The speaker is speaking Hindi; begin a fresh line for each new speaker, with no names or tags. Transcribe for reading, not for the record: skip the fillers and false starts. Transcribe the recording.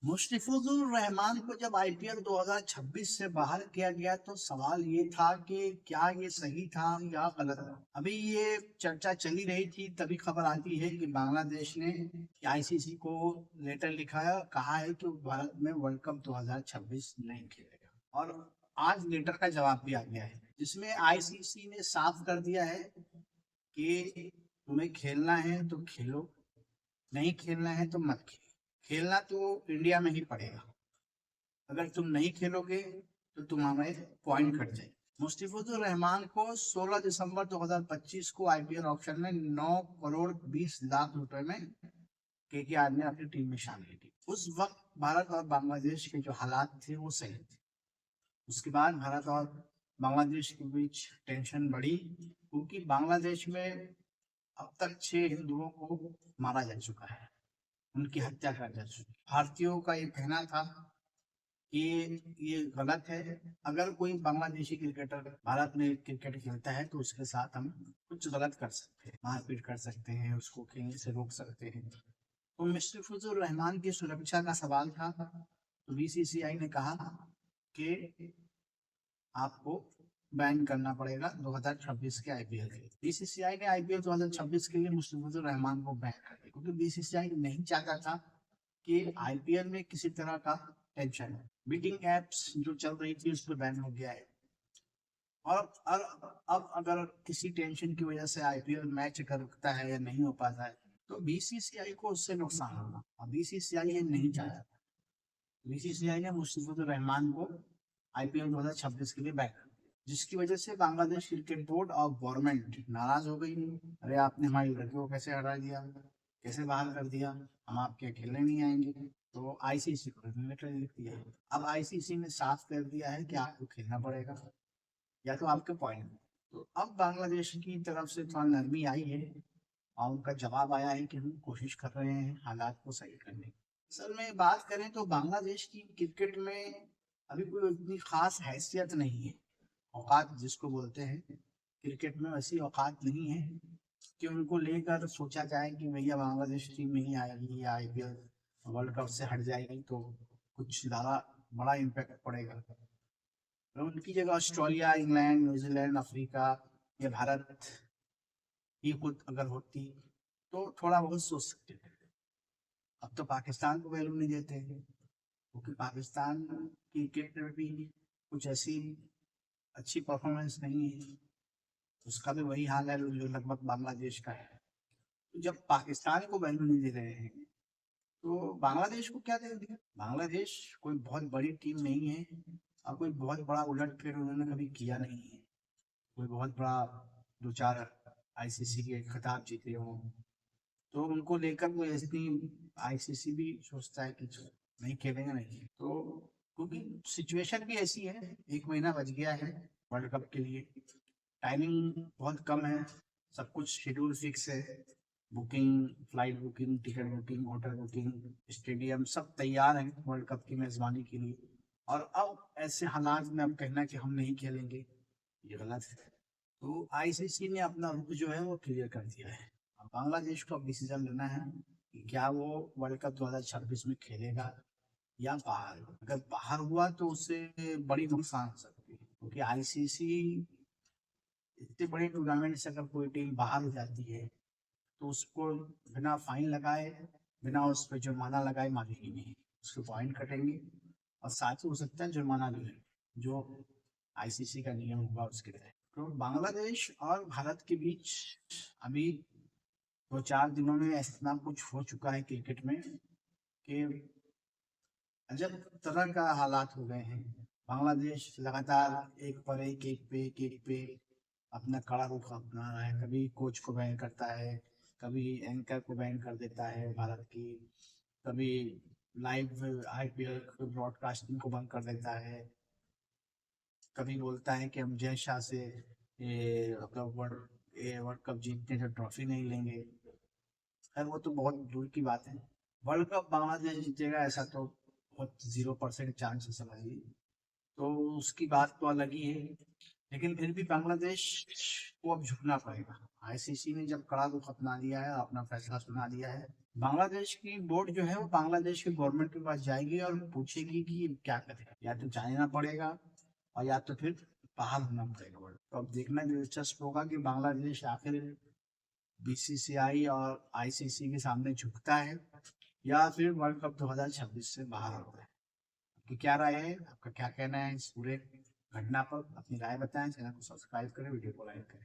मुशफिकुर रहमान को जब आईपीएल 2026 से बाहर किया गया तो सवाल ये था कि क्या ये सही था या गलत था। अभी ये चर्चा चली रही थी, तभी खबर आती है कि बांग्लादेश ने आईसीसी को लेटर लिखा है और कहा है कि वो भारत में वर्ल्ड कप 2026 नहीं खेलेगा। और आज लेटर का जवाब भी आ गया है, जिसमें आईसीसी ने साफ कर दिया है कि तुम्हें खेलना है तो खेलो, नहीं खेलना है तो मत खेलो। खेलना तो इंडिया में ही पड़ेगा, अगर तुम नहीं खेलोगे तो तुम्हारे पॉइंट कट जाए। मुस्तफिजुर रहमान को 16 दिसंबर 2025 को आईपीएल ऑक्शन में 9 करोड़ 20 लाख रुपए में केकेआर ने अपनी टीम में शामिल की। उस वक्त भारत और बांग्लादेश के जो हालात थे वो सही थे। उसके बाद भारत और बांग्लादेश के बीच टेंशन बढ़ी, क्योंकि बांग्लादेश में अब तक 6 हिंदुओं को मारा जा चुका है, उनकी हत्या कर जा चुकी। भारतीयों का ये कहना था कि ये गलत है, अगर कोई बांग्लादेशी क्रिकेटर भारत में क्रिकेट खेलता है तो उसके साथ हम कुछ गलत कर सकते हैं, मारपीट कर सकते हैं, उसको खेलने से रोक सकते हैं। तो मुस्तफिजुर रहमान की सुरक्षा का सवाल था, तो बीसीसीआई ने कहा कि आपको बैन करना पड़ेगा 2026 के आईपीएल के लिए। बीसीसीआई ने आईपीएल 2026 के लिए मुस्तफिजुर रहमान को बैन कर दिया, क्योंकि बीसीसीआई नहीं चाहता था कि आईपीएल में किसी तरह का टेंशन है। बीटिंग एप्स जो चल रही थी उस पर बैन हो गया है। और अब अगर किसी टेंशन की वजह से आईपीएल मैच अगर रुकता है या नहीं हो पाता है तो बीसीसीआई को उससे नुकसान होगा, और बीसीसीआई ये नहीं चाहता। बीसीसीआई ने मुस्तफिजुर रहमान को आईपीएल 2026 के लिए बैन कर दिया, जिसकी वजह से बांग्लादेश क्रिकेट बोर्ड और गवर्नमेंट नाराज हो गई। अरे आपने हमारी लड़कियों को कैसे हटा दिया, कैसे बाहर कर दिया, हम आपके खेलने नहीं आएंगे। तो आईसीसी को लेटर लिख दिया। अब आईसीसी ने साफ कर दिया है कि आपको खेलना पड़ेगा या तो आपके पॉइंट। तो अब बांग्लादेश की तरफ से थोड़ा नरमी आई है और उनका जवाब आया है कि हम कोशिश कर रहे हैं हालात को सही करने की। असल में बात करें तो बांग्लादेश की क्रिकेट में अभी कोई इतनी खास हैसियत नहीं है, औकात जिसको बोलते हैं क्रिकेट में वैसी औकात नहीं है कि उनको लेकर सोचा जाए कि भैया बांग्लादेश टीम नहीं आएगी या आईपीएल वर्ल्ड कप से हट जाएगी तो कुछ ज़्यादा बड़ा इम्पैक्ट पड़ेगा। तो उनकी जगह ऑस्ट्रेलिया, इंग्लैंड, न्यूजीलैंड, अफ्रीका या भारत ही खुद अगर होती तो थोड़ा बहुत सोच सकते थे। अब तो पाकिस्तान को वैल्यू नहीं देते हैं, क्योंकि पाकिस्तान की क्रिकेट में भी कुछ ऐसी अच्छी परफॉर्मेंस नहीं है। उसका भी वही हाल है जो लगभग बांग्लादेश का है। तो जब पाकिस्तान को वैल्यू नहीं दे रहे हैं तो बांग्लादेश को क्या देंगे। बांग्लादेश कोई बहुत बड़ी टीम नहीं है और कोई बहुत बड़ा उलट फेर उन्होंने कभी किया नहीं है, कोई बहुत बड़ा 2-4 आईसीसी के खिताब जीते हों। तो उनको लेकर वो इतनी आईसीसी भी सोचता है कि नहीं खेलेंगे, नहीं तो क्योंकि सिचुएशन भी ऐसी है, 1 महीना बच गया है वर्ल्ड कप के लिए, टाइमिंग बहुत कम है, सब कुछ शेड्यूल फिक्स है, booking, flight booking, ticket booking, hotel booking, stadium सब तैयार है वर्ल्ड कप की मेजबानी के लिए। और अब ऐसे हालात में अब कहना कि हम नहीं खेलेंगे ये गलत है। तो आईसीसी ने अपना रुख जो है वो क्लियर कर दिया है। अब बांग्लादेश को अब डिसीजन लेना है कि क्या वो वर्ल्ड कप 2026 में खेलेगा या बाहर। अगर बाहर हुआ तो उससे बड़ी नुकसान हो सकती है, क्योंकि आईसीसी इतने बड़े टूर्नामेंट से अगर कोई टीम बाहर हो जाती है तो उसको बिना फाइन लगाए, बिना उस पर जुर्माना लगाए मानेगी नहीं, उसके पॉइंट कटेंगे और साथ ही हो सकता है जुर्माना भी लगे, जो आईसीसी का नियम होगा उसके तहत। तो बांग्लादेश और भारत के बीच अभी 2-4 दिनों में इतना कुछ हो चुका है क्रिकेट में कि अजब तरह का हालात हो गए हैं। बांग्लादेश लगातार एक पे अपना कड़ा रुख अपना रहा है, कभी कोच को बैन करता है, कभी एंकर को बैन कर देता है भारत की, कभी लाइव आईपीएल ब्रॉडकास्टिंग को बंद कर देता है, कभी बोलता है कि हम जय शाह से ये मतलब वर्ल्ड कप जीतने से ट्रॉफी नहीं लेंगे। खैर वो तो बहुत दूर की बात है, वर्ल्ड कप बांग्लादेश जीतेगा ऐसा तो बहुत 0% चांस है समझिए। तो उसकी बात तो अलग ही है, लेकिन फिर भी बांग्लादेश को अब झुकना पड़ेगा। आईसीसी ने जब कड़ा रुख अपना लिया है, अपना फैसला सुना दिया है, बांग्लादेश की बोर्ड जो है वो बांग्लादेश के गवर्नमेंट के पास जाएगी और पूछेगी कि ये क्या करे, या तो जाना पड़ेगा और या तो फिर बाहर होना पड़ेगा। तो अब देखना दिलचस्प होगा कि बांग्लादेश आखिर बीसीसीआई और आईसीसी के सामने झुकता है या फिर वर्ल्ड कप 2026 से बाहर होता है। आपकी क्या राय है, आपका क्या कहना है इस पूरे घटना पर? अपनी राय बताएं, चैनल को सब्सक्राइब करें, वीडियो को लाइक करें।